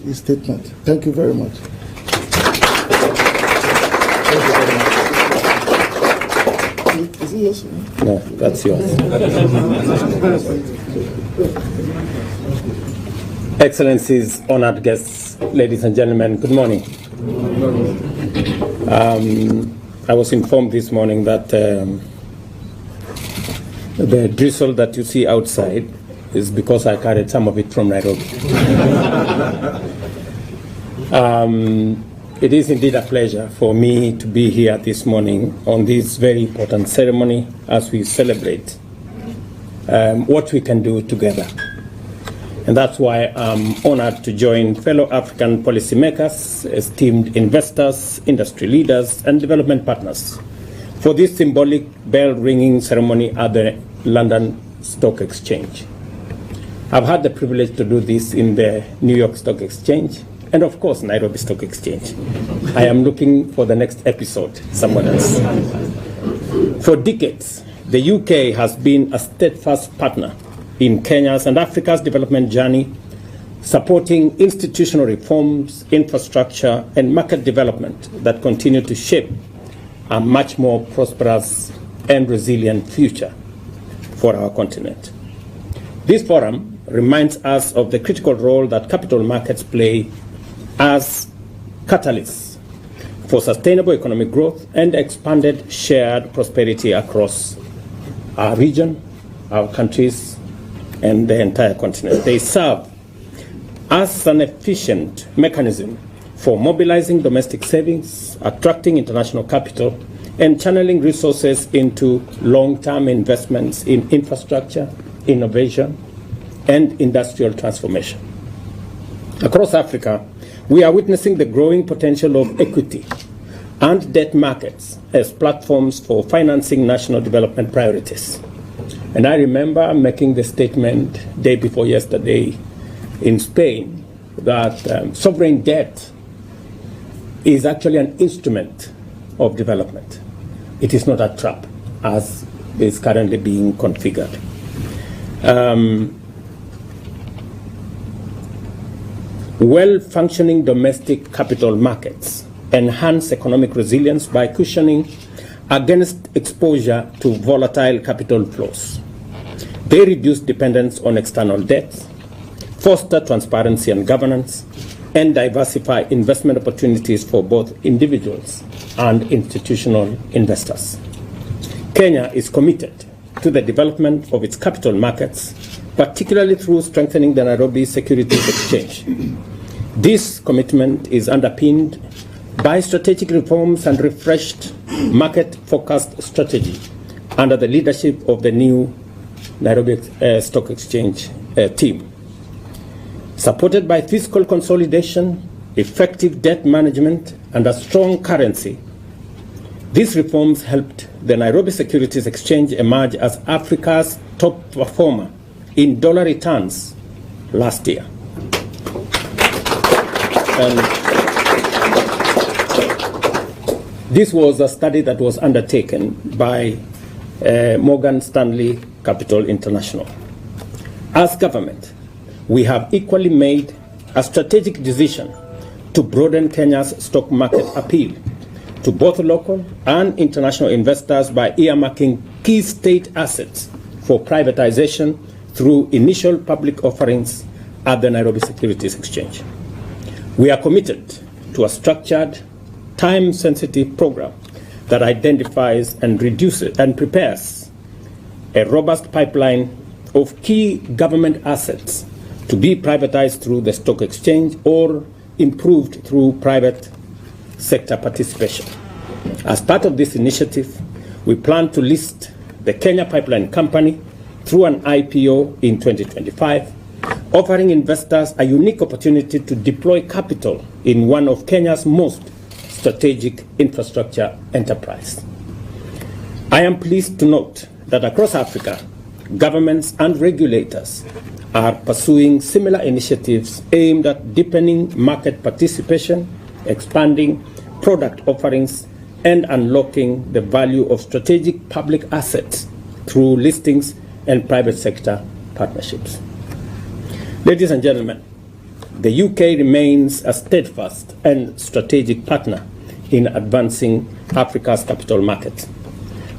his statement. Thank you very much. Thank you very much. Is it yours? No, that's yours. Excellencies, honored guests, ladies and gentlemen, good morning. I was informed this morning that the drizzle that you see outside is because I carried some of it from Nairobi. It is indeed a pleasure for me to be here this morning on this very important ceremony as we celebrate what we can do together. And that's why I'm honored to join fellow African policymakers, esteemed investors, industry leaders, and development partners for this symbolic bell-ringing ceremony at the London Stock Exchange. I've had the privilege to do this in the New York Stock Exchange and, of course, Nairobi Stock Exchange. I am looking for the next episode somewhere else. For decades, the UK has been a steadfast partner in Kenya's and Africa's development journey, supporting institutional reforms, infrastructure, and market development that continue to shape a much more prosperous and resilient future for our continent. This forum reminds us of the critical role that capital markets play as catalysts for sustainable economic growth and expanded shared prosperity across our region, our countries, and the entire continent. They serve as an efficient mechanism for mobilizing domestic savings, attracting international capital, and channeling resources into long-term investments in infrastructure, innovation, and industrial transformation. Across Africa, we are witnessing the growing potential of equity and debt markets as platforms for financing national development priorities. And I remember making the statement day before yesterday in Spain that sovereign debt is actually an instrument of development. It is not a trap, as is currently being configured. Well-functioning domestic capital markets enhance economic resilience by cushioning against exposure to volatile capital flows. They reduce dependence on external debt, foster transparency and governance, and diversify investment opportunities for both individuals and institutional investors. Kenya is committed to the development of its capital markets, particularly through strengthening the Nairobi Securities Exchange. This commitment is underpinned by strategic reforms and refreshed market-focused strategy under the leadership of the new Nairobi Stock Exchange team. Supported by fiscal consolidation, effective debt management, and a strong currency, these reforms helped the Nairobi Securities Exchange emerge as Africa's top performer in dollar returns last year. This was a study that was undertaken by Morgan Stanley Capital International. As government, we have equally made a strategic decision to broaden Kenya's stock market appeal to both local and international investors by earmarking key state assets for privatization through initial public offerings at the Nairobi Securities Exchange. We are committed to a structured, time-sensitive program that identifies and reduces and prepares a robust pipeline of key government assets to be privatized through the stock exchange or improved through private sector participation. As part of this initiative, we plan to list the Kenya Pipeline Company through an IPO in 2025, offering investors a unique opportunity to deploy capital in one of Kenya's most strategic infrastructure enterprise. I am pleased to note that across Africa, governments and regulators are pursuing similar initiatives aimed at deepening market participation, expanding product offerings, and unlocking the value of strategic public assets through listings and private sector partnerships. Ladies and gentlemen, the UK remains a steadfast and strategic partner in advancing Africa's capital market.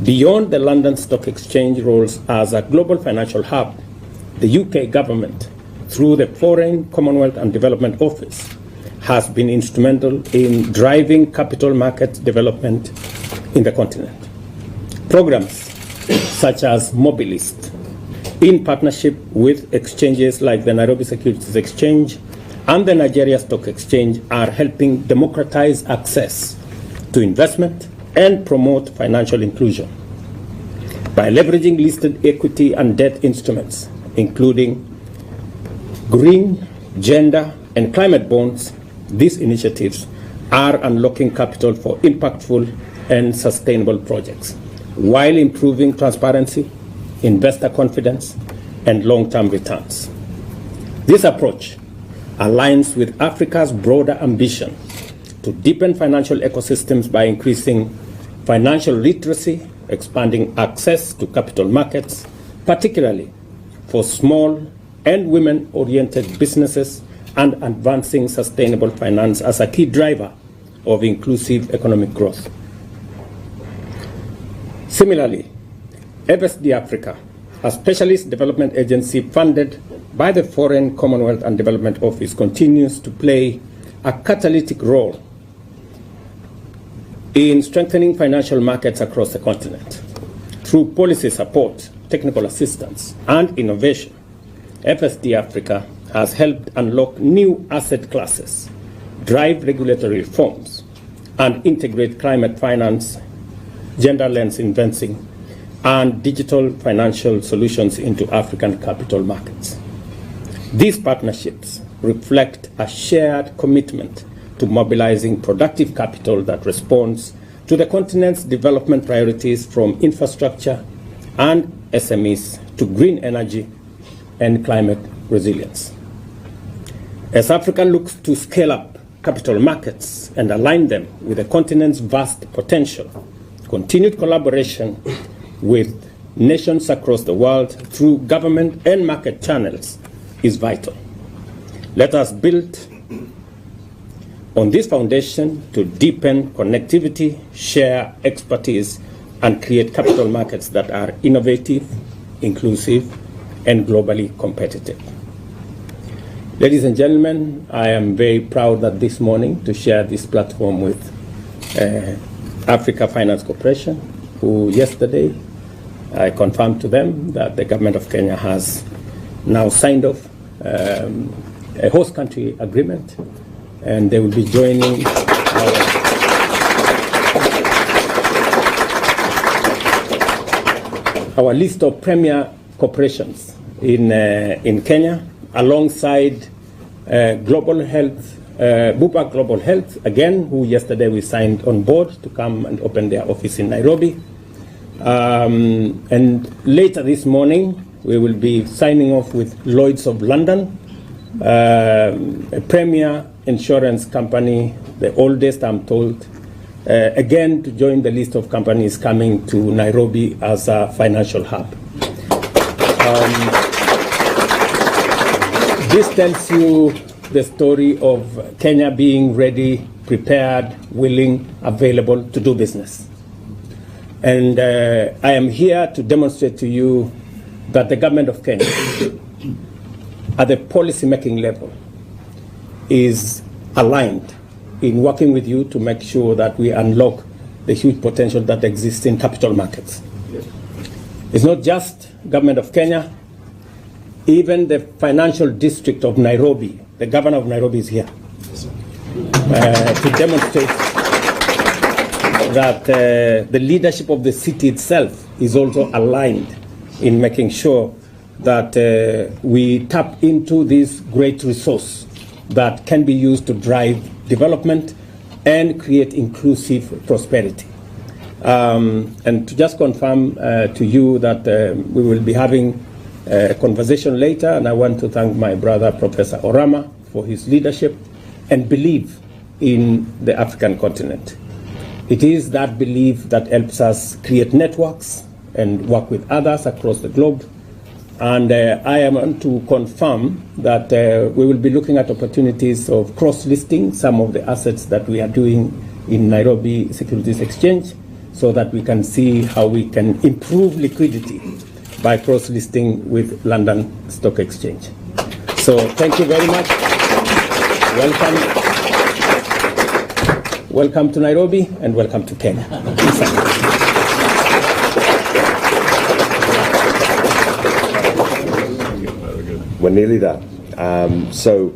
Beyond the London Stock Exchange roles as a global financial hub, the UK government, through the Foreign, Commonwealth and Development Office, has been instrumental in driving capital market development in the continent. Programs such as Mobilist, in partnership with exchanges like the Nairobi Securities Exchange and the Nigeria Stock Exchange, are helping democratize access to investment and promote financial inclusion. By leveraging listed equity and debt instruments, including green, gender, and climate bonds, these initiatives are unlocking capital for impactful and sustainable projects, while improving transparency, investor confidence, and long-term returns. This approach aligns with Africa's broader ambition to deepen financial ecosystems by increasing financial literacy, expanding access to capital markets, particularly for small and women-oriented businesses, and advancing sustainable finance as a key driver of inclusive economic growth. Similarly, FSD Africa, a specialist development agency funded by the Foreign, Commonwealth and Development Office, continues to play a catalytic role in strengthening financial markets across the continent. Through policy support, technical assistance, and innovation, FSD Africa has helped unlock new asset classes, drive regulatory reforms, and integrate climate finance, gender lens investing, and digital financial solutions into African capital markets. These partnerships reflect a shared commitment to mobilizing productive capital that responds to the continent's development priorities, from infrastructure and SMEs to green energy and climate resilience. As Africa looks to scale up capital markets and align them with the continent's vast potential, continued collaboration with nations across the world through government and market channels is vital. Let us build on this foundation to deepen connectivity, share expertise, and create capital markets that are innovative, inclusive, and globally competitive. Ladies and gentlemen, I am very proud that this morning to share this platform with Africa Finance Corporation, who yesterday I confirmed to them that the government of Kenya has now signed off a host country agreement, and they will be joining our list of premier corporations in Kenya, alongside Global Health, Bupa Global Health, again, who yesterday we signed on board to come and open their office in Nairobi. And later this morning, we will be signing off with Lloyd's of London, a premier insurance company, the oldest, I'm told, again, to join the list of companies coming to Nairobi as a financial hub. This tells you the story of Kenya being ready, prepared, willing, available to do business. And I am here to demonstrate to you that the government of Kenya, at the policy-making level, is aligned in working with you to make sure that we unlock the huge potential that exists in capital markets. It's not just government of Kenya. Even the financial district of Nairobi, the governor of Nairobi is here to demonstrate that the leadership of the city itself is also aligned in making sure that we tap into this great resource that can be used to drive development and create inclusive prosperity. And to just confirm to you that we will be having a conversation later, and I want to thank my brother, Professor Orama, for his leadership and belief in the African continent. It is that belief that helps us create networks and work with others across the globe And I am to confirm that we will be looking at opportunities of cross-listing some of the assets that we are doing in Nairobi Securities Exchange, so that we can see how we can improve liquidity by cross-listing with London Stock Exchange. So thank you very much. Welcome to Nairobi and welcome to Kenya. We're nearly there. So